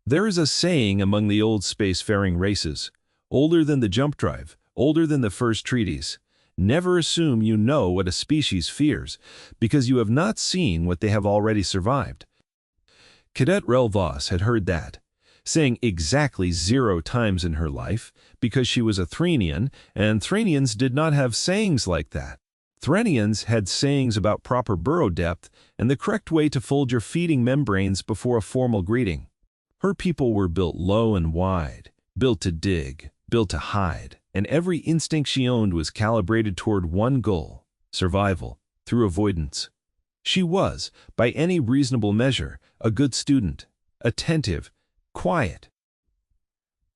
There is a saying among the old spacefaring races, older than the jump drive, older than the first treaties: never assume you know what a species fears, because you have not seen what they have already survived. Cadet Rel Voss had heard that saying exactly 0 times in her life, because she was a Threnian, and Threnians did not have sayings like that. Threnians had sayings about proper burrow depth and the correct way to fold your feeding membranes before a formal greeting. Her people were built low and wide, built to dig, built to hide, and every instinct she owned was calibrated toward one goal: survival through avoidance. She was, by any reasonable measure, a good student, attentive, quiet,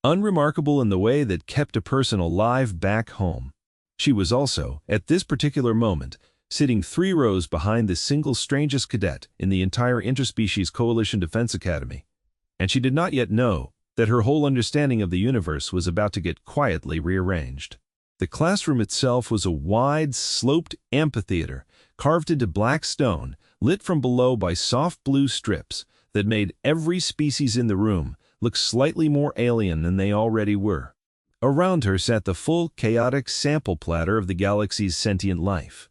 unremarkable in the way that kept a person alive back home. She was also, at this particular moment, sitting 3 rows behind the single strangest cadet in the entire Interspecies Coalition Defense Academy, and she did not yet know that her whole understanding of the universe was about to get quietly rearranged. The classroom itself was a wide, sloped amphitheater carved into black stone, lit from below by soft blue strips that made every species in the room look slightly more alien than they already were. Around her sat the full, chaotic sample platter of the galaxy's sentient life.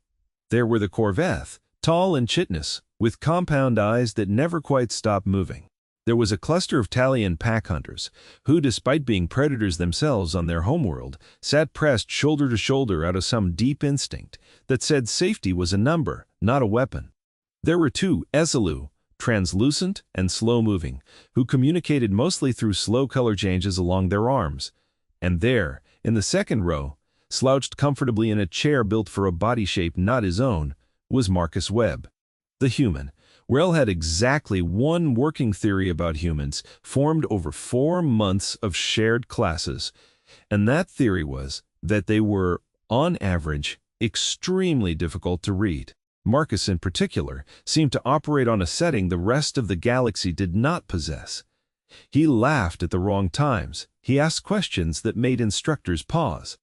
There were the Korveth, tall and chitinous, with compound eyes that never quite stopped moving. There was a cluster of Ptallian pack hunters, who, despite being predators themselves on their homeworld, sat pressed shoulder to shoulder out of some deep instinct that said safety was a number, not a weapon. There were 2 Esilu, translucent and slow-moving, who communicated mostly through slow color changes along their arms. And there, in the second row, slouched comfortably in a chair built for a body shape not his own, was Marcus Webb, the human. Rel had exactly one working theory about humans, formed over 4 months of shared classes, and that theory was that they were, on average, extremely difficult to read. Marcus, in particular, seemed to operate on a setting the rest of the galaxy did not possess. He laughed at the wrong times. He asked questions that made instructors pause.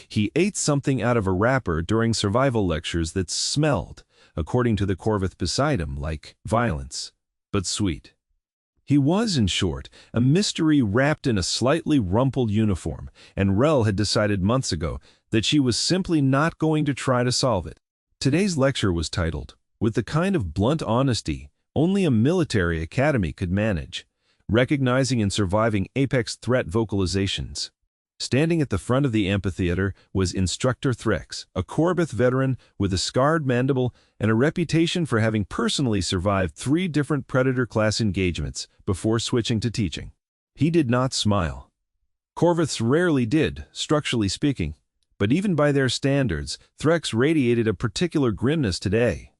He ate something out of a wrapper during survival lectures that smelled, according to the Korveth beside him, like violence, but sweet. He was, in short, a mystery wrapped in a slightly rumpled uniform, and Rel had decided months ago that she was simply not going to try to solve it. Today's lecture was titled, with the kind of blunt honesty only a military academy could manage, recognizing and surviving apex threat vocalizations. Standing at the front of the amphitheater was Instructor Threx, a Korveth veteran with a scarred mandible and a reputation for having personally survived 3 different Predator-class engagements before switching to teaching. He did not smile. Korveths rarely did, structurally speaking, but even by their standards, Threx radiated a particular grimness today.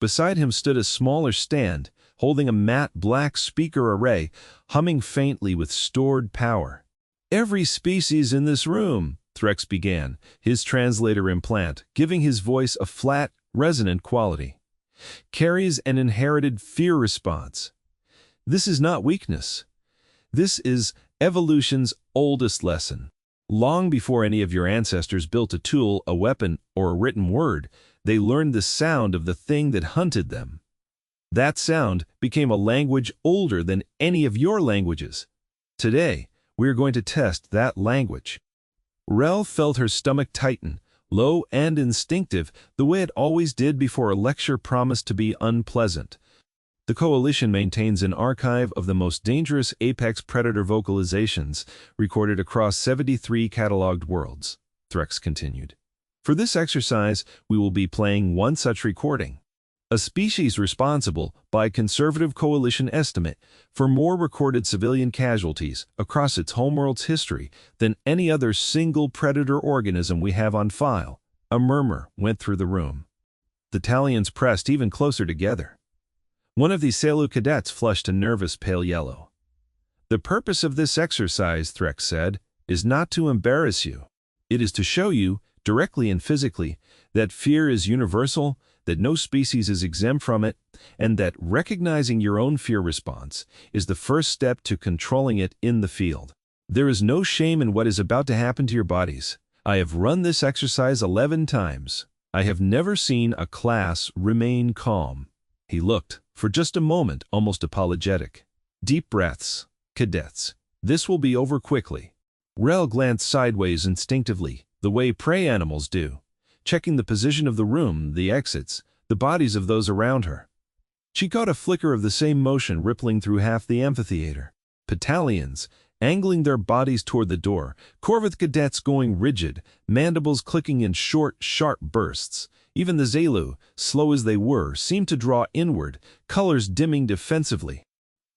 Beside him stood a smaller stand, holding a matte black speaker array, humming faintly with stored power. "Every species in this room," Threx began, his translator implant giving his voice a flat, resonant quality, "carries an inherited fear response. This is not weakness. This is evolution's oldest lesson. Long before any of your ancestors built a tool, a weapon, or a written word, they learned the sound of the thing that hunted them. That sound became a language older than any of your languages. Today, we are going to test that language." Rel felt her stomach tighten, low and instinctive, the way it always did before a lecture promised to be unpleasant. The Coalition maintains an archive of the most dangerous apex predator vocalizations recorded across 73 catalogued worlds, Threx continued. For this exercise, we will be playing one such recording. A species responsible, by conservative Coalition estimate, for more recorded civilian casualties across its homeworld's history than any other single predator organism we have on file. A murmur went through the room. The Ptallians pressed even closer together. One of the Selu cadets flushed a nervous pale yellow. "The purpose of this exercise," Threx said, "is not to embarrass you. It is to show you, directly and physically, that fear is universal, that no species is exempt from it, and that recognizing your own fear response is the first step to controlling it in the field. There is no shame in what is about to happen to your bodies. I have run this exercise 11 times. I have never seen a class remain calm." He looked, for just a moment, almost apologetic. Deep breaths. Cadets. This will be over quickly. Rel glanced sideways instinctively, the way prey animals do, checking the position of the room, the exits, the bodies of those around her. She caught a flicker of the same motion rippling through half the amphitheater. Ptallians, angling their bodies toward the door, Korveth cadets going rigid, mandibles clicking in short, sharp bursts. Even the Zelu, slow as they were, seemed to draw inward, colors dimming defensively.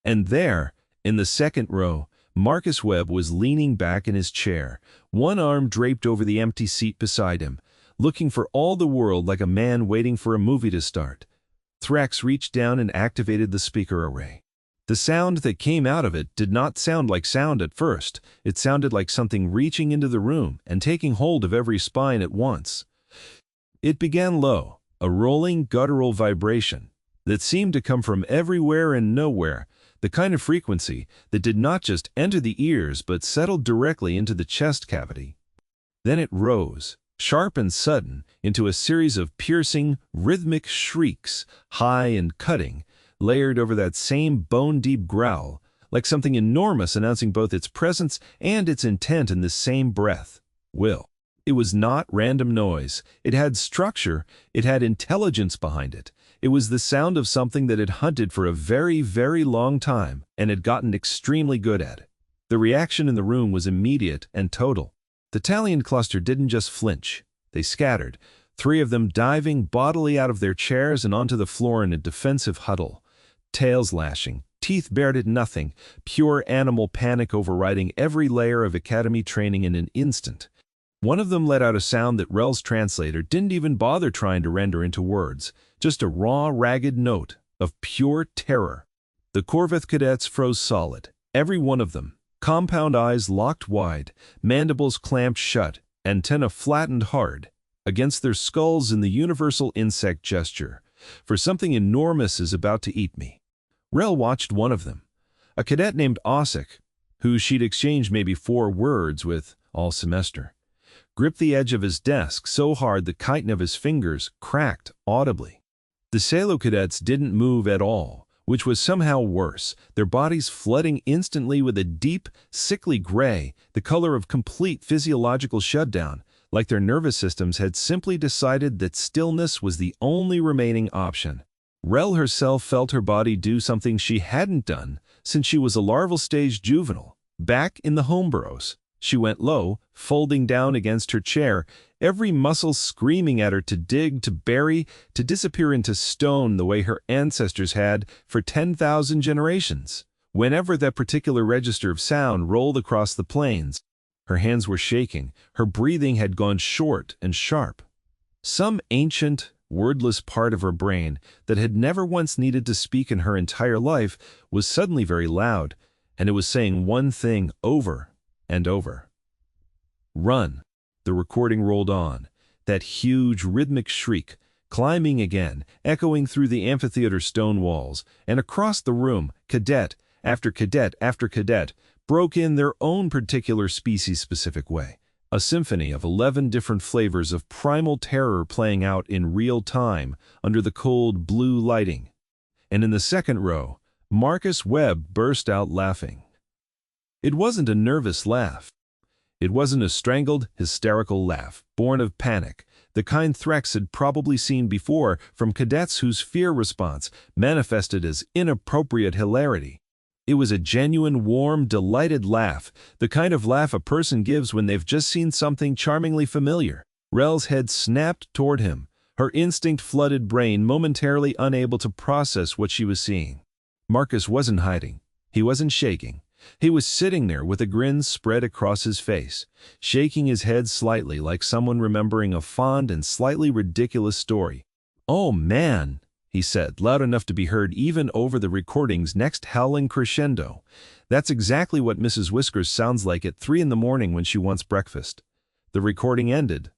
And there, in the second row, Marcus Webb was leaning back in his chair, one arm draped over the empty seat beside him, looking for all the world like a man waiting for a movie to start. Thrax reached down and activated the speaker array. The sound that came out of it did not sound like sound at first. It sounded like something reaching into the room and taking hold of every spine at once. It began low, a rolling, guttural vibration that seemed to come from everywhere and nowhere, the kind of frequency that did not just enter the ears but settled directly into the chest cavity. Then it rose, sharp and sudden, into a series of piercing, rhythmic shrieks, high and cutting, layered over that same bone-deep growl, like something enormous announcing both its presence and its intent in the same breath. Will. It was not random noise. It had structure. It had intelligence behind it. It was the sound of something that had hunted for a very, very long time and had gotten extremely good at it. The reaction in the room was immediate and total. The Ptallian cluster didn't just flinch. They scattered, 3 of them diving bodily out of their chairs and onto the floor in a defensive huddle. Tails lashing, teeth bared at nothing, pure animal panic overriding every layer of academy training in an instant. One of them let out a sound that Rel's translator didn't even bother trying to render into words, just a raw, ragged note of pure terror. The Korveth cadets froze solid, every one of them, compound eyes locked wide, mandibles clamped shut, antennae flattened hard, against their skulls in the universal insect gesture, for something enormous is about to eat me. Rel watched one of them, a cadet named Osik, who she'd exchanged maybe 4 words with all semester, gripped the edge of his desk so hard the chitin of his fingers cracked audibly. The Salo cadets didn't move at all, which was somehow worse, their bodies flooding instantly with a deep, sickly gray, the color of complete physiological shutdown, like their nervous systems had simply decided that stillness was the only remaining option. Rel herself felt her body do something she hadn't done since she was a larval stage juvenile. Back in the home burrows, she went low, folding down against her chair, every muscle screaming at her to dig, to bury, to disappear into stone the way her ancestors had for 10,000 generations. Whenever that particular register of sound rolled across the plains, her hands were shaking, her breathing had gone short and sharp. Some ancient, wordless part of her brain that had never once needed to speak in her entire life was suddenly very loud, and it was saying one thing over and over. Run. The recording rolled on, that huge rhythmic shriek, climbing again, echoing through the amphitheater stone walls, and across the room, cadet after cadet after cadet broke in their own particular species-specific way, a symphony of 11 different flavors of primal terror playing out in real time under the cold blue lighting. And in the second row, Marcus Webb burst out laughing. It wasn't a nervous laugh. It wasn't a strangled, hysterical laugh, born of panic, the kind Thrax had probably seen before from cadets whose fear response manifested as inappropriate hilarity. It was a genuine, warm, delighted laugh, the kind of laugh a person gives when they've just seen something charmingly familiar. Rel's head snapped toward him, her instinct-flooded brain momentarily unable to process what she was seeing. Marcus wasn't hiding. He wasn't shaking. He was sitting there with a grin spread across his face, shaking his head slightly like someone remembering a fond and slightly ridiculous story. "Oh, man," he said, loud enough to be heard even over the recording's next howling crescendo. "That's exactly what Mrs. Whiskers sounds like at 3 in the morning when she wants breakfast." The recording ended.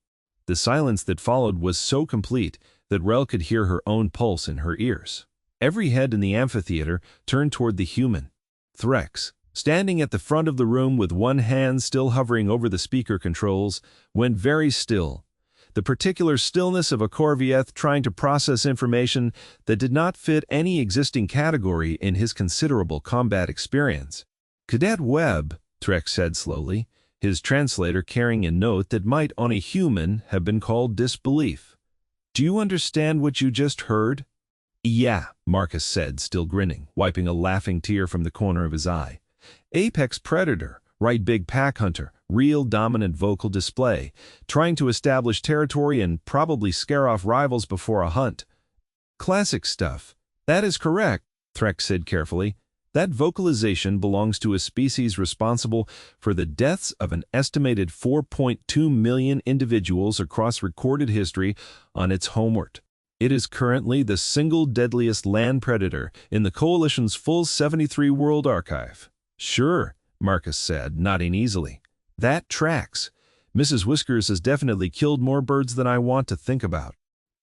The silence that followed was so complete that Rel could hear her own pulse in her ears. Every head in the amphitheater turned toward the human. Thrax, standing at the front of the room with one hand still hovering over the speaker controls, went very still, the particular stillness of a Korveth trying to process information that did not fit any existing category in his considerable combat experience. Cadet Webb, Trek said slowly, his translator carrying a note that might on a human have been called disbelief. Do you understand what you just heard? Yeah, Marcus said, still grinning, wiping a laughing tear from the corner of his eye. Apex predator, right, big pack hunter, real dominant vocal display, trying to establish territory and probably scare off rivals before a hunt. Classic stuff. That is correct, Trek said carefully. That vocalization belongs to a species responsible for the deaths of an estimated 4.2 million individuals across recorded history on its homeworld. It is currently the single deadliest land predator in the Coalition's full 73 world archive. Sure, Marcus said, nodding easily. That tracks. Mrs. Whiskers has definitely killed more birds than I want to think about.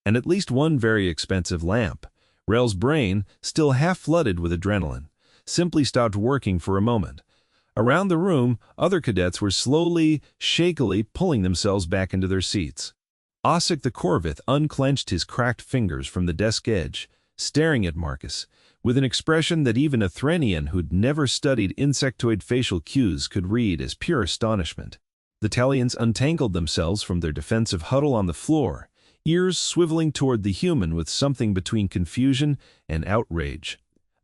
And at least one very expensive lamp. Rel's brain, still half flooded with adrenaline, simply stopped working for a moment. Around the room, other cadets were slowly, shakily pulling themselves back into their seats. Ossic the Korveth unclenched his cracked fingers from the desk edge, staring at Marcus, with an expression that even a Threnian who'd never studied insectoid facial cues could read as pure astonishment. The Ptallians untangled themselves from their defensive huddle on the floor, ears swiveling toward the human with something between confusion and outrage.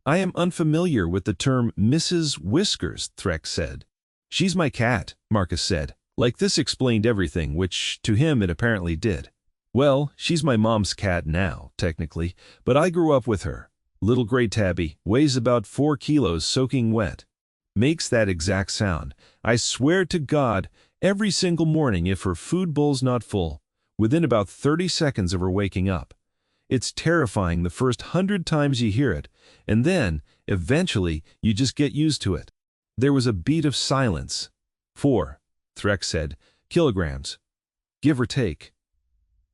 I am unfamiliar with the term Mrs. Whiskers, Trek said. She's my cat, Marcus said. Like this explained everything, which to him it apparently did. Well, she's my mom's cat now, technically, but I grew up with her. Little gray tabby, weighs about 4 kilos soaking wet. Makes that exact sound. I swear to God, every single morning if her food bowl's not full, within about 30 seconds of her waking up. It's terrifying the first 100 times you hear it, and then, eventually, you just get used to it. There was a beat of silence. 4, Trek said, kilograms. Give or take.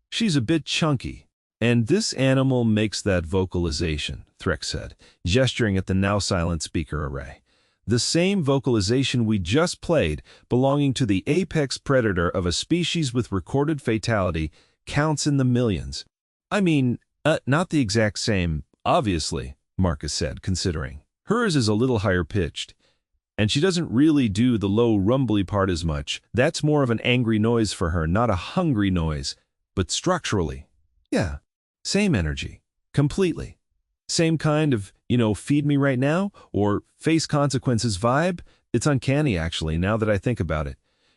She's a bit chunky. And this animal makes that vocalization, Trek said, gesturing at the now silent speaker array. The same vocalization we just played, belonging to the apex predator of a species with recorded fatality, counts in the millions. I mean, not the exact same, obviously, Marcus said, considering. Hers is a little higher pitched. And she doesn't really do the low rumbly part as much. That's more of an angry noise for her, not a hungry noise. But structurally, yeah, same energy, completely. Same kind of, feed me right now, or face consequences vibe. It's uncanny, actually, now that I think about it.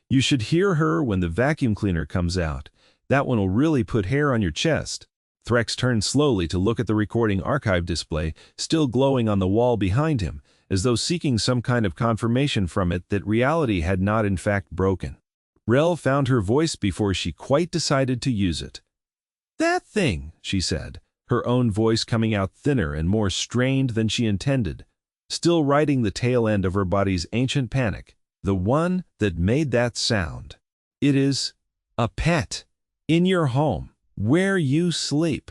You should hear her when the vacuum cleaner comes out. That one will really put hair on your chest. Threx turned slowly to look at the recording archive display, still glowing on the wall behind him, as though seeking some kind of confirmation from it that reality had not in fact broken. Rel found her voice before she quite decided to use it. That thing, she said, her own voice coming out thinner and more strained than she intended, still riding the tail end of her body's ancient panic, the one that made that sound. It is a pet. In your home. Where you sleep.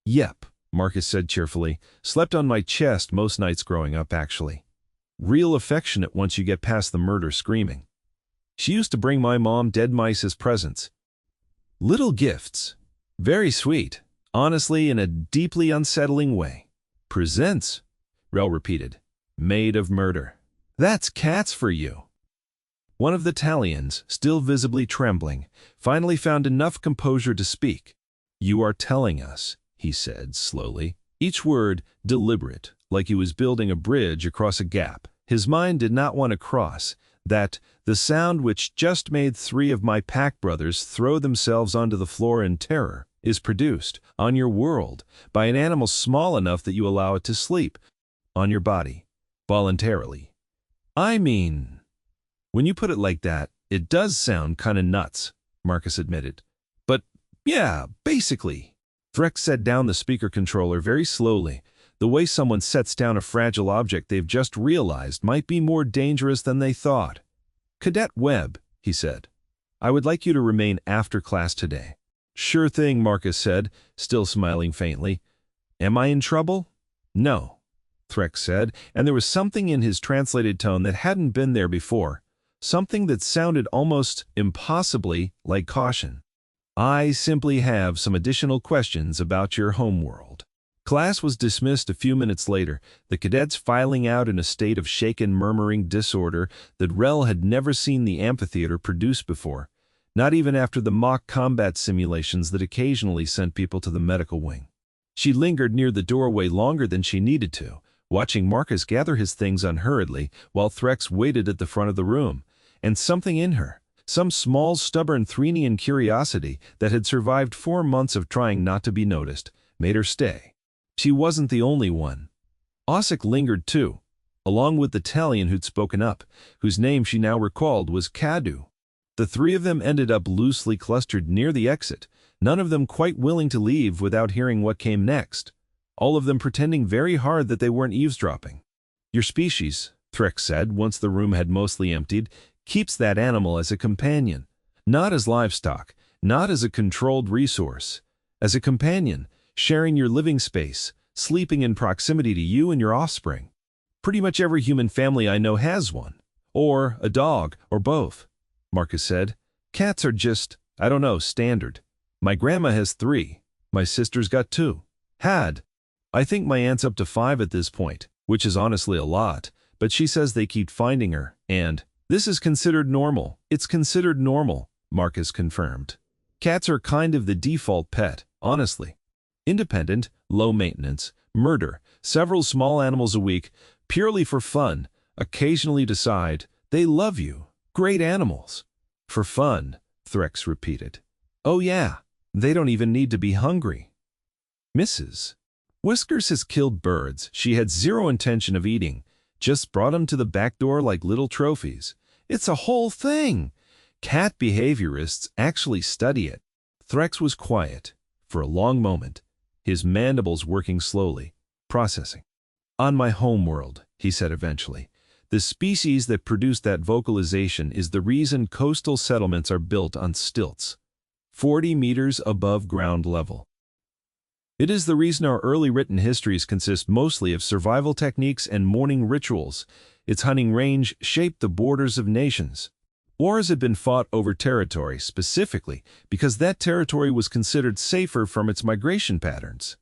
Yep, Marcus said cheerfully. Slept on my chest most nights growing up, actually. Real affectionate once you get past the murder screaming. She used to bring my mom dead mice as presents. Little gifts. Very sweet. Honestly, in a deeply unsettling way. Presents, Rel repeated. Made of murder. That's cats for you. One of the Ptallians, still visibly trembling, finally found enough composure to speak. You are telling us, he said slowly, each word deliberate, like he was building a bridge across a gap his mind did not want to cross, that the sound which just made 3 of my pack brothers throw themselves onto the floor in terror is produced, on your world, by an animal small enough that you allow it to sleep, on your body, voluntarily. I mean, when you put it like that, it does sound kinda nuts, Marcus admitted. But, yeah, basically. Threx set down the speaker controller very slowly, the way someone sets down a fragile object they've just realized might be more dangerous than they thought. Cadet Webb, he said, I would like you to remain after class today. Sure thing, Marcus said, still smiling faintly. Am I in trouble? No, Threx said, and there was something in his translated tone that hadn't been there before, something that sounded almost impossibly like caution. I simply have some additional questions about your homeworld. Class was dismissed a few minutes later, the cadets filing out in a state of shaken, murmuring disorder that Rel had never seen the amphitheater produce before, not even after the mock combat simulations that occasionally sent people to the medical wing. She lingered near the doorway longer than she needed to, watching Marcus gather his things unhurriedly while Threx waited at the front of the room, and something in her, some small, stubborn Threnian curiosity that had survived 4 months of trying not to be noticed, made her stay. She wasn't the only one. Ossic lingered too, along with the Ptallian who'd spoken up, whose name she now recalled was Cadu. The 3 of them ended up loosely clustered near the exit, none of them quite willing to leave without hearing what came next, all of them pretending very hard that they weren't eavesdropping. "Your species," Threx said once the room had mostly emptied, "keeps that animal as a companion. Not as livestock, not as a controlled resource. As a companion, sharing your living space, sleeping in proximity to you and your offspring. Pretty much every human family I know has one. Or a dog, or both," Marcus said. "Cats are just, I don't know, standard. My grandma has 3. My sister's got 2. Had. I think my aunt's up to 5 at this point, which is honestly a lot, but she says they keep finding her, and this is considered normal. It's considered normal," Marcus confirmed. "Cats are kind of the default pet, honestly. Independent, low maintenance, murder, several small animals a week, purely for fun, occasionally decide, they love you. Great animals." "For fun," Threx repeated. "Oh yeah, they don't even need to be hungry." Mrs. Whiskers has killed birds she had zero intention of eating, just brought them to the back door like little trophies. It's a whole thing. Cat behaviorists actually study it. Threx was quiet for a long moment, his mandibles working slowly, processing. "On my homeworld," he said eventually, "the species that produced that vocalization is the reason coastal settlements are built on stilts, 40 meters above ground level. It is the reason our early written histories consist mostly of survival techniques and mourning rituals. Its hunting range shaped the borders of nations. Wars had been fought over territory specifically because that territory was considered safer from its migration patterns."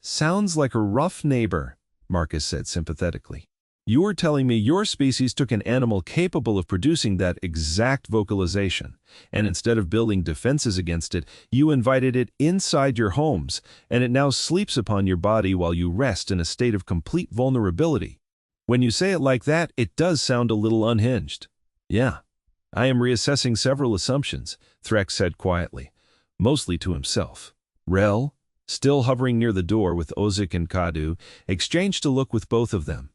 "Sounds like a rough neighbor," Marcus said sympathetically. "You're telling me your species took an animal capable of producing that exact vocalization, and instead of building defenses against it, you invited it inside your homes, and it now sleeps upon your body while you rest in a state of complete vulnerability. When you say it like that, it does sound a little unhinged." "Yeah. I am reassessing several assumptions," Threx said quietly, mostly to himself. Rel, still hovering near the door with Ozic and Cadu, exchanged a look with both of them.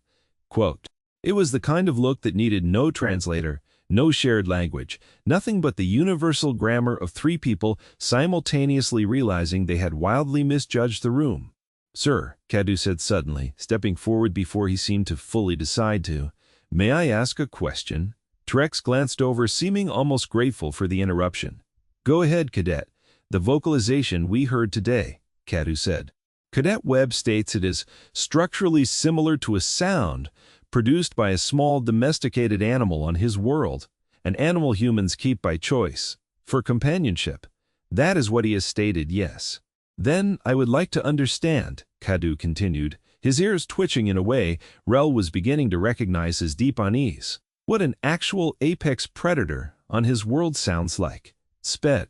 Quote, "It was the kind of look that needed no translator, no shared language, nothing but the universal grammar of 3 people simultaneously realizing they had wildly misjudged the room." "Sir," Cadu said suddenly, stepping forward before he seemed to fully decide to, "may I ask a question?" Threx glanced over, seeming almost grateful for the interruption. "Go ahead, Cadet. The vocalization we heard today," Cadu said. Cadet Webb states it is structurally similar to a sound produced by a small domesticated animal on his world, an animal humans keep by choice, for companionship. That is what he has stated, yes. "Then I would like to understand," Cadu continued, his ears twitching in a way Rel was beginning to recognize as deep unease, "what an actual apex predator on his world sounds like. Sped.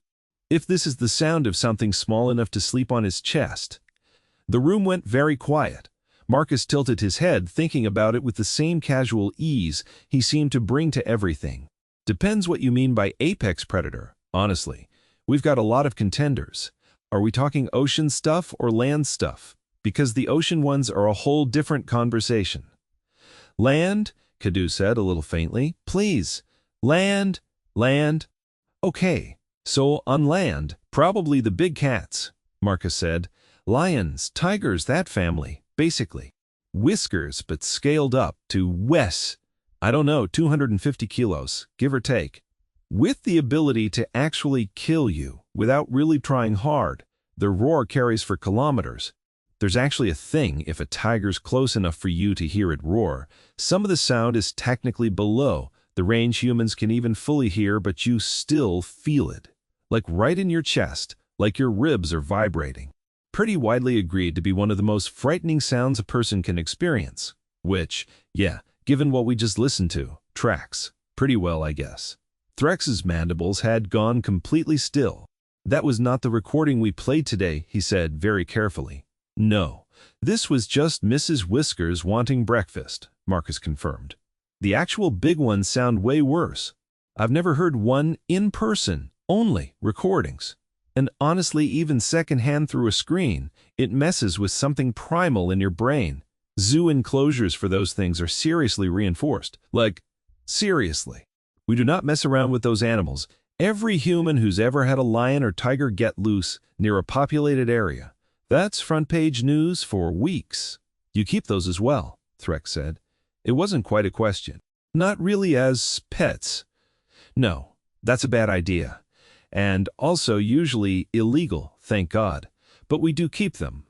If this is the sound of something small enough to sleep on his chest." The room went very quiet. Marcus tilted his head, thinking about it with the same casual ease he seemed to bring to everything. "Depends what you mean by apex predator, honestly. We've got a lot of contenders. Are we talking ocean stuff or land stuff? Because the ocean ones are a whole different conversation." "Land," Cadu said a little faintly. "Please. Land. Land." "Okay, so on land, probably the big cats," Marcus said. "Lions, tigers, that family, basically. Whiskers, but scaled up to I don't know, 250 kilos, give or take. With the ability to actually kill you without really trying hard. Their roar carries for kilometers. There's actually a thing if a tiger's close enough for you to hear it roar. Some of the sound is technically below the range humans can even fully hear, but you still feel it. Like right in your chest, like your ribs are vibrating. pretty widely agreed to be one of the most frightening sounds a person can experience. Which, yeah, given what we just listened to, tracks pretty well, I guess. Threx's mandibles had gone completely still. That was not the recording we played today, he said very carefully. No, this was just Mrs. Whiskers wanting breakfast, Marcus confirmed. The actual big ones sound way worse. I've never heard one in-person, only recordings. And honestly, even secondhand through a screen, it messes with something primal in your brain. Zoo enclosures for those things are seriously reinforced. Like, seriously. We do not mess around with those animals. Every human who's ever had a lion or tiger get loose near a populated area. That's front-page news for weeks. You keep those as well, Threx said. It wasn't quite a question. Not really as pets. No, that's a bad idea. And also usually illegal, thank God. But we do keep them.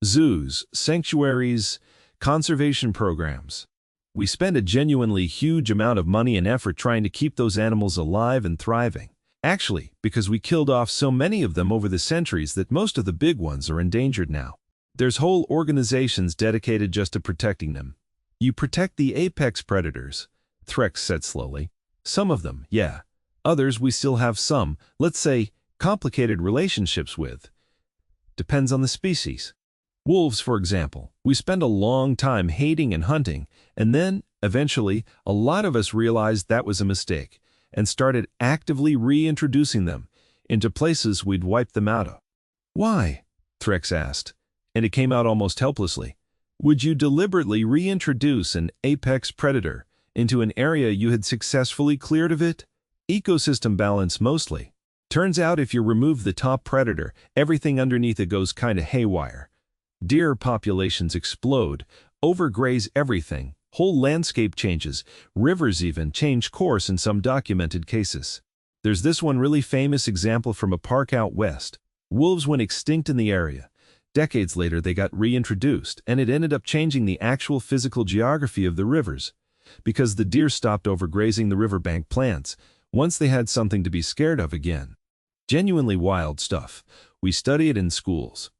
Zoos, sanctuaries, conservation programs. We spend a genuinely huge amount of money and effort trying to keep those animals alive and thriving. Actually, because we killed off so many of them over the centuries that most of the big ones are endangered now. There's whole organizations dedicated just to protecting them. You protect the apex predators, Threx said slowly. Some of them, yeah. Others we still have some, let's say, complicated relationships with. Depends on the species. Wolves, for example, we spend a long time hating and hunting, and then, eventually, a lot of us realized that was a mistake, and started actively reintroducing them into places we'd wiped them out of. Why? Threx asked, and it came out almost helplessly. Would you deliberately reintroduce an apex predator into an area you had successfully cleared of it? Ecosystem balance mostly. Turns out if you remove the top predator, everything underneath it goes kinda haywire. Deer populations explode, overgraze everything, whole landscape changes, rivers even change course in some documented cases. There's this one really famous example from a park out west. Wolves went extinct in the area. Decades later they got reintroduced, and it ended up changing the actual physical geography of the rivers. Because the deer stopped overgrazing the riverbank plants, once they had something to be scared of again. Genuinely wild stuff. We study it in schools.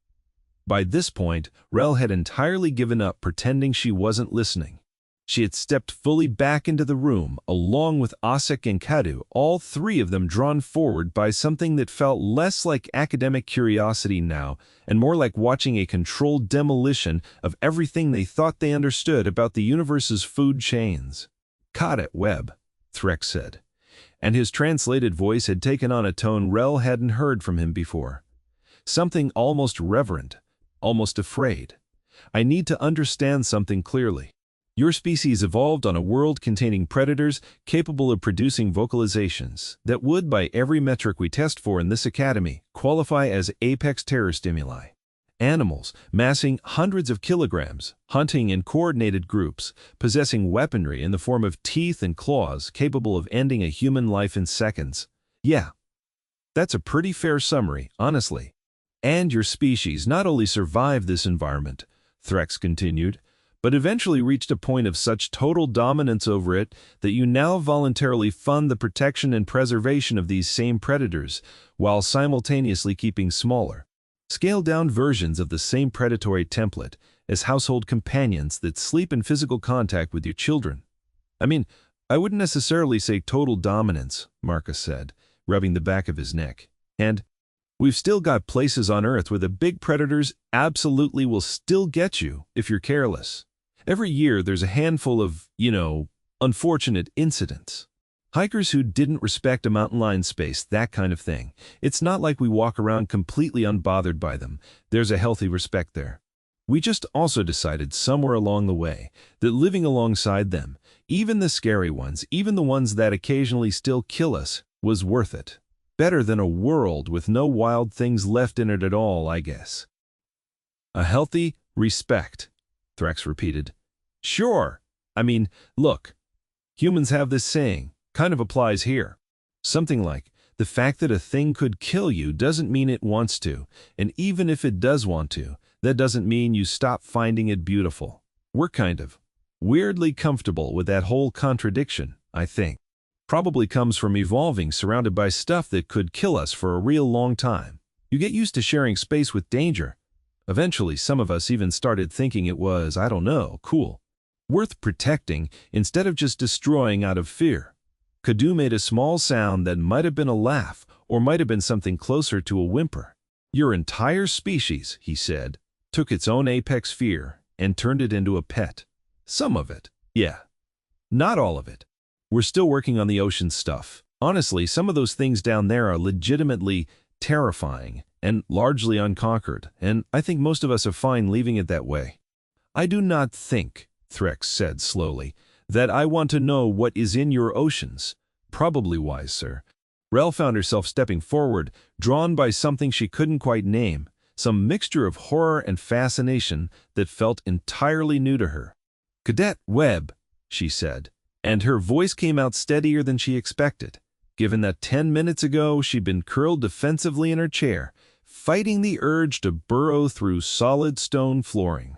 By this point, Rel had entirely given up pretending she wasn't listening. She had stepped fully back into the room, along with Osik and Kadu, all three of them drawn forward by something that felt less like academic curiosity now, and more like watching a controlled demolition of everything they thought they understood about the universe's food chains. Cadet Webb, Threx said, and his translated voice had taken on a tone Rel hadn't heard from him before. Something almost reverent. Almost afraid. I need to understand something clearly. Your species evolved on a world containing predators capable of producing vocalizations that would, by every metric we test for in this academy, qualify as apex terror stimuli. Animals massing hundreds of kilograms, hunting in coordinated groups, possessing weaponry in the form of teeth and claws capable of ending a human life in seconds. Yeah, that's a pretty fair summary, honestly. And your species not only survived this environment, Threx continued, but eventually reached a point of such total dominance over it that you now voluntarily fund the protection and preservation of these same predators, while simultaneously keeping smaller, scaled-down versions of the same predatory template as household companions that sleep in physical contact with your children. I mean, I wouldn't necessarily say total dominance, Marcus said, rubbing the back of his neck. And we've still got places on Earth where the big predators absolutely will still get you if you're careless. Every year there's a handful of, unfortunate incidents. Hikers who didn't respect a mountain lion's space, that kind of thing. It's not like we walk around completely unbothered by them. There's a healthy respect there. We just also decided somewhere along the way that living alongside them, even the scary ones, even the ones that occasionally still kill us, was worth it. Better than a world with no wild things left in it at all, I guess. A healthy respect, Threx repeated. Sure. I mean, look, humans have this saying, kind of applies here. Something like, the fact that a thing could kill you doesn't mean it wants to, and even if it does want to, that doesn't mean you stop finding it beautiful. We're kind of weirdly comfortable with that whole contradiction, I think. Probably comes from evolving surrounded by stuff that could kill us for a real long time. You get used to sharing space with danger. Eventually, some of us even started thinking it was, I don't know, cool. Worth protecting instead of just destroying out of fear. Kadu made a small sound that might have been a laugh or might have been something closer to a whimper. Your entire species, he said, took its own apex fear and turned it into a pet. Some of it, yeah. Not all of it. We're still working on the ocean stuff. Honestly, some of those things down there are legitimately terrifying and largely unconquered, and I think most of us are fine leaving it that way. I do not think, Threx said slowly, that I want to know what is in your oceans. Probably wise, sir. Rel found herself stepping forward, drawn by something she couldn't quite name, some mixture of horror and fascination that felt entirely new to her. Cadet Webb, she said, and her voice came out steadier than she expected, given that 10 minutes ago she'd been curled defensively in her chair, fighting the urge to burrow through solid stone flooring.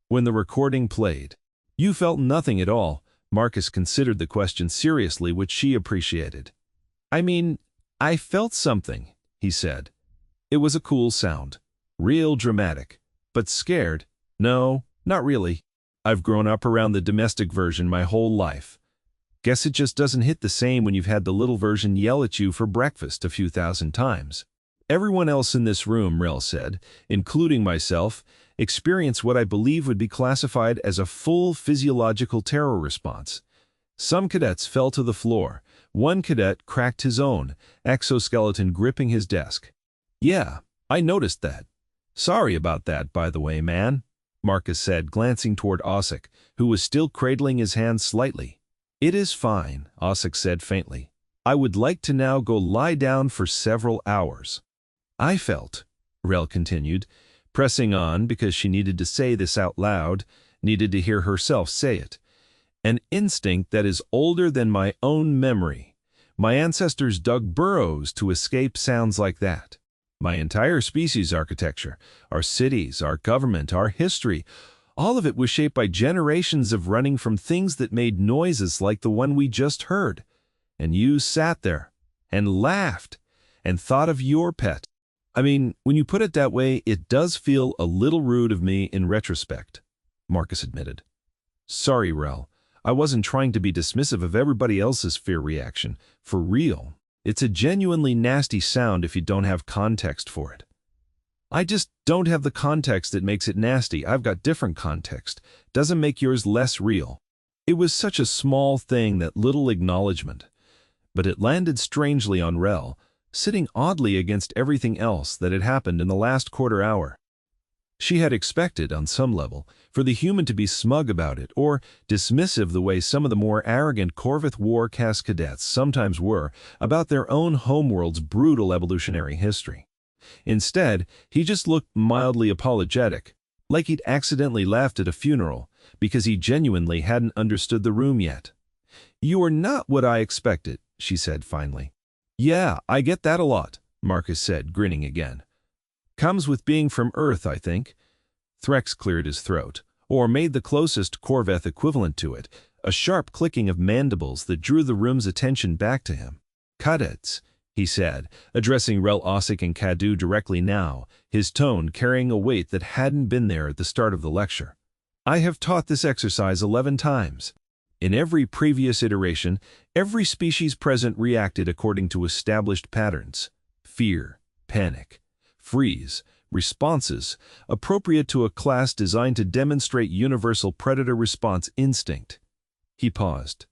When the recording played, you felt nothing at all. Marcus considered the question seriously, which she appreciated. I mean, I felt something, he said. It was a cool sound. Real dramatic. But scared? No, not really. I've grown up around the domestic version my whole life. Guess it just doesn't hit the same when you've had the little version yell at you for breakfast a few thousand times. Everyone else in this room, Rel said, including myself, experienced what I believe would be classified as a full physiological terror response. Some cadets fell to the floor. One cadet cracked his own, exoskeleton gripping his desk. Yeah, I noticed that. Sorry about that, by the way, man, Marcus said, glancing toward Osik, who was still cradling his hand slightly. It is fine, Osik said faintly. I would like to now go lie down for several hours. I felt, Rel continued, pressing on because she needed to say this out loud, needed to hear herself say it. An instinct that is older than my own memory. My ancestors dug burrows to escape sounds like that. My entire species architecture, our cities, our government, our history, all of it was shaped by generations of running from things that made noises like the one we just heard. And you sat there and laughed and thought of your pet. I mean, when you put it that way, it does feel a little rude of me in retrospect, Marcus admitted. Sorry, Rel. I wasn't trying to be dismissive of everybody else's fear reaction. For real, it's a genuinely nasty sound if you don't have context for it. I just don't have the context that makes it nasty. I've got different context. Doesn't make yours less real. It was such a small thing, that little acknowledgement. But it landed strangely on Rel, sitting oddly against everything else that had happened in the last quarter hour. She had expected, on some level, for the human to be smug about it, or dismissive the way some of the more arrogant Korveth war caste cadets sometimes were about their own homeworld's brutal evolutionary history. Instead, he just looked mildly apologetic, like he'd accidentally laughed at a funeral, because he genuinely hadn't understood the room yet. You are not what I expected, she said finally. Yeah, I get that a lot, Marcus said, grinning again. Comes with being from Earth, I think. Threx cleared his throat, or made the closest Korveth equivalent to it, a sharp clicking of mandibles that drew the room's attention back to him. Cadets, he said, addressing Rel, Osik, and Kadu directly now, his tone carrying a weight that hadn't been there at the start of the lecture. I have taught this exercise 11 times. In every previous iteration, every species present reacted according to established patterns: fear, panic, freeze, responses appropriate to a class designed to demonstrate universal predator response instinct. He paused.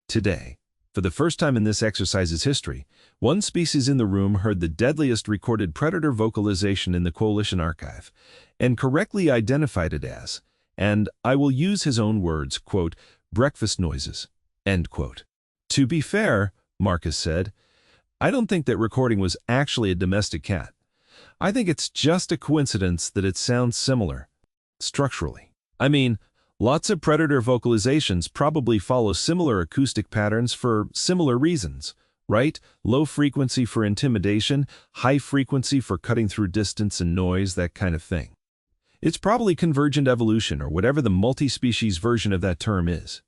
Today, for the first time in this exercise's history, one species in the room heard the deadliest recorded predator vocalization in the Coalition archive, and correctly identified it as, and I will use his own words, quote, breakfast noises, end quote. To be fair, Marcus said, I don't think that recording was actually a domestic cat. I think it's just a coincidence that it sounds similar, structurally. I mean, lots of predator vocalizations probably follow similar acoustic patterns for similar reasons, right? Low frequency for intimidation, high frequency for cutting through distance and noise, that kind of thing. It's probably convergent evolution, or whatever the multi-species version of that term is.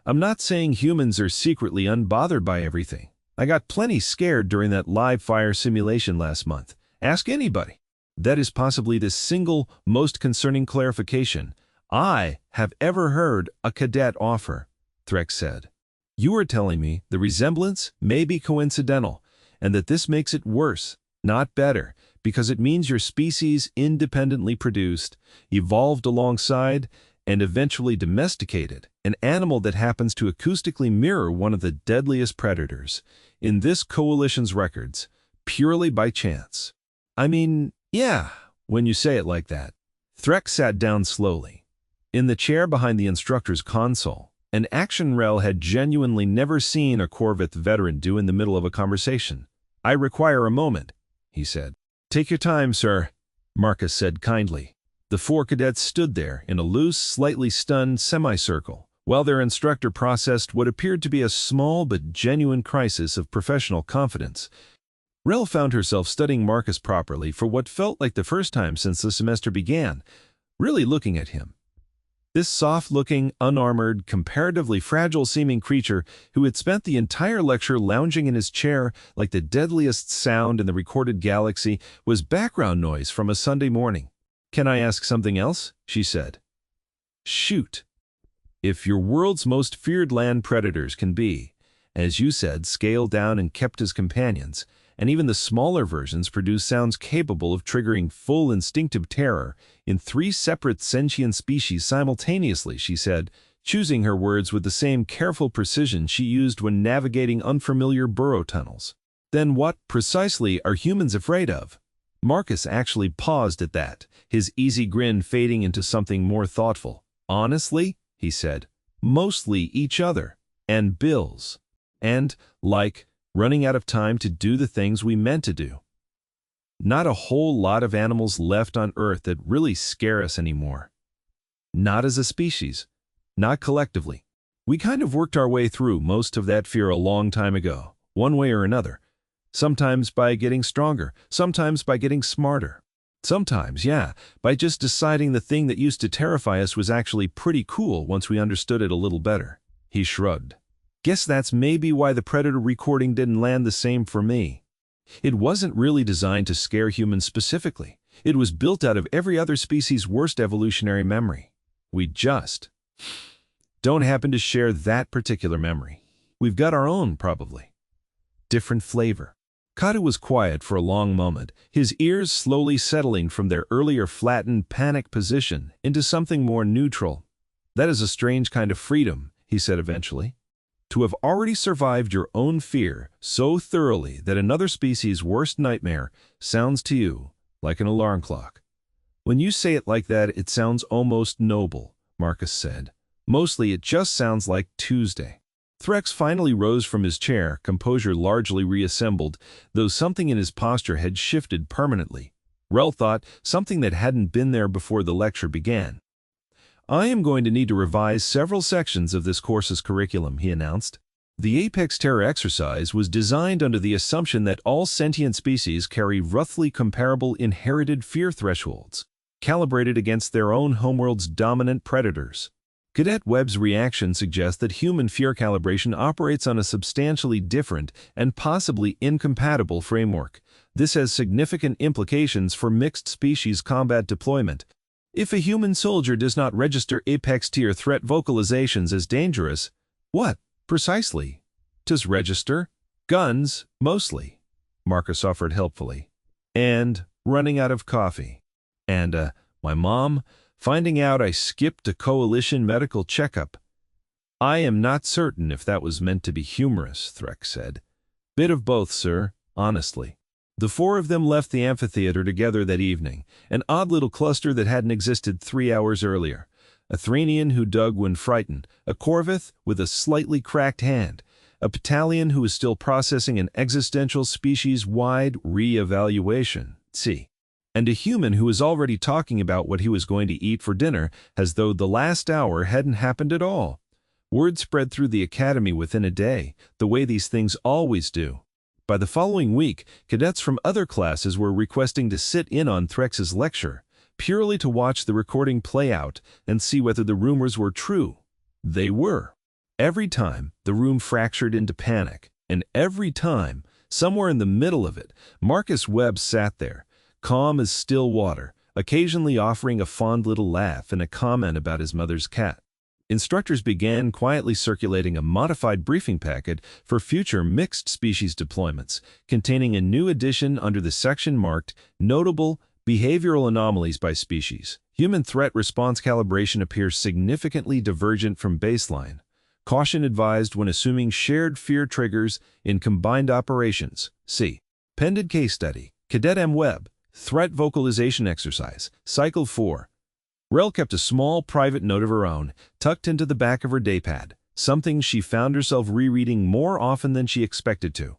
I'm not saying humans are secretly unbothered by everything. I got plenty scared during that live fire simulation last month. Ask anybody. That is possibly the single most concerning clarification I have ever heard a cadet offer, Threx said. You are telling me the resemblance may be coincidental, and that this makes it worse, not better, because it means your species independently produced, evolved alongside, and eventually domesticated an animal that happens to acoustically mirror one of the deadliest predators in this coalition's records, purely by chance. I mean, yeah, when you say it like that. Threx sat down slowly. In the chair behind the instructor's console, an action rel had genuinely never seen a Korveth veteran do in the middle of a conversation. I require a moment, he said. Take your time, sir, Marcus said kindly. The four cadets stood there in a loose, slightly stunned semicircle, while their instructor processed what appeared to be a small but genuine crisis of professional confidence. Rel found herself studying Marcus properly for what felt like the first time since the semester began, really looking at him. This soft-looking, unarmored, comparatively fragile-seeming creature who had spent the entire lecture lounging in his chair like the deadliest sound in the recorded galaxy was background noise from a Sunday morning. Can I ask something else? She said. Shoot. If your world's most feared land predators can be, as you said, scaled down and kept as companions, and even the smaller versions produce sounds capable of triggering full instinctive terror in 3 separate sentient species simultaneously, she said, choosing her words with the same careful precision she used when navigating unfamiliar burrow tunnels. Then what, precisely, are humans afraid of? Marcus actually paused at that, his easy grin fading into something more thoughtful. Honestly, he said, mostly each other, and bills. And, like, running out of time to do the things we meant to do. Not a whole lot of animals left on Earth that really scare us anymore. Not as a species. Not collectively. We kind of worked our way through most of that fear a long time ago, one way or another. Sometimes by getting stronger, sometimes by getting smarter. Sometimes, yeah, by just deciding the thing that used to terrify us was actually pretty cool once we understood it a little better. He shrugged. Guess that's maybe why the Predator recording didn't land the same for me. It wasn't really designed to scare humans specifically. It was built out of every other species' worst evolutionary memory. We just don't happen to share that particular memory. We've got our own, probably. Different flavor. Katu was quiet for a long moment, his ears slowly settling from their earlier flattened, panic position into something more neutral. That is a strange kind of freedom, he said eventually. To have already survived your own fear so thoroughly that another species' worst nightmare sounds to you like an alarm clock. When you say it like that, it sounds almost noble, Marcus said. Mostly it just sounds like Tuesday. Threx finally rose from his chair, composure largely reassembled, though something in his posture had shifted permanently. Rel thought something that hadn't been there before the lecture began. I am going to need to revise several sections of this course's curriculum, he announced. The Apex Terror exercise was designed under the assumption that all sentient species carry roughly comparable inherited fear thresholds, calibrated against their own homeworld's dominant predators. Cadet Webb's reaction suggests that human fear calibration operates on a substantially different and possibly incompatible framework. This has significant implications for mixed species combat deployment. If a human soldier does not register Apex tier threat vocalizations as dangerous, what, precisely, does register? Guns, mostly, Marcus offered helpfully. And running out of coffee. And, my mom, finding out I skipped a coalition medical checkup. I am not certain if that was meant to be humorous, Threx said. Bit of both, sir, honestly. The 4 of them left the amphitheater together that evening, an odd little cluster that hadn't existed 3 hours earlier. A Thranian who dug when frightened, a Korveth with a slightly cracked hand, a Ptallian who was still processing an existential species-wide re-evaluation, and a human who was already talking about what he was going to eat for dinner as though the last hour hadn't happened at all. Word spread through the academy within a day, the way these things always do. By the following week, cadets from other classes were requesting to sit in on Threx's lecture, purely to watch the recording play out and see whether the rumors were true. They were. Every time, the room fractured into panic, and every time, somewhere in the middle of it, Marcus Webb sat there, calm as still water, occasionally offering a fond little laugh and a comment about his mother's cat. Instructors began quietly circulating a modified briefing packet for future mixed-species deployments, containing a new edition under the section marked Notable Behavioral Anomalies by Species. Human threat response calibration appears significantly divergent from baseline. Caution advised when assuming shared fear triggers in combined operations. See Pended Case Study, Cadet M. Webb, Threat Vocalization Exercise, Cycle 4. Rel kept a small private note of her own, tucked into the back of her daypad, something she found herself rereading more often than she expected to.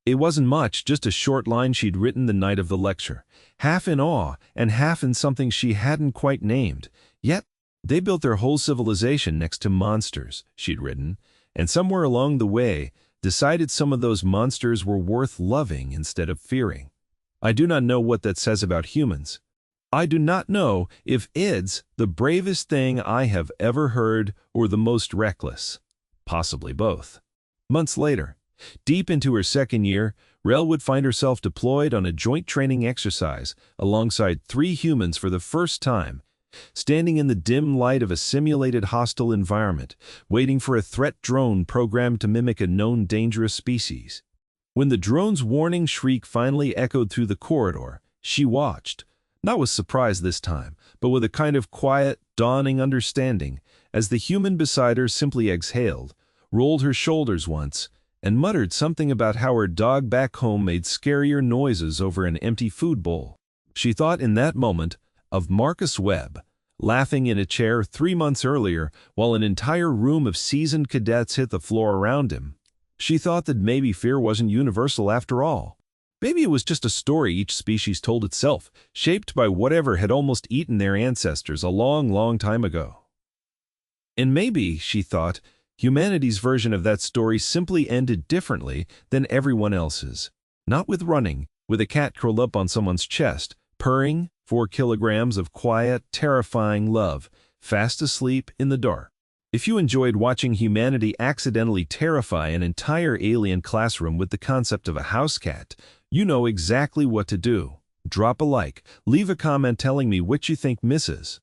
It wasn't much, just a short line she'd written the night of the lecture, half in awe and half in something she hadn't quite named. Yet, they built their whole civilization next to monsters, she'd written, and somewhere along the way, decided some of those monsters were worth loving instead of fearing. I do not know what that says about humans. I do not know if it's the bravest thing I have ever heard or the most reckless. Possibly both. Months later, deep into her second year, Rel would find herself deployed on a joint training exercise alongside 3 humans for the first time, standing in the dim light of a simulated hostile environment, waiting for a threat drone programmed to mimic a known dangerous species. When the drone's warning shriek finally echoed through the corridor, she watched, not with surprise this time, but with a kind of quiet, dawning understanding, as the human beside her simply exhaled, rolled her shoulders once, and muttered something about how her dog back home made scarier noises over an empty food bowl. She thought in that moment of Marcus Webb, laughing in a chair 3 months earlier while an entire room of seasoned cadets hit the floor around him. She thought that maybe fear wasn't universal after all. Maybe it was just a story each species told itself, shaped by whatever had almost eaten their ancestors a long, long time ago. And maybe, she thought, humanity's version of that story simply ended differently than everyone else's. Not with running, with a cat curled up on someone's chest, purring, 4 kilograms of quiet, terrifying love, fast asleep in the dark. If you enjoyed watching humanity accidentally terrify an entire alien classroom with the concept of a house cat, you know exactly what to do. Drop a like, leave a comment telling me which you think misses.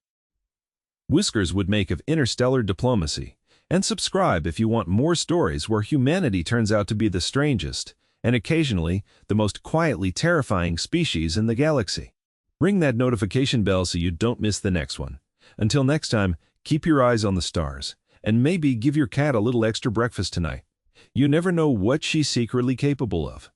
Whiskers would make of interstellar diplomacy, and subscribe if you want more stories where humanity turns out to be the strangest, and occasionally the most quietly terrifying species in the galaxy. Ring that notification bell so you don't miss the next one. Until next time, keep your eyes on the stars, and maybe give your cat a little extra breakfast tonight. You never know what she's secretly capable of.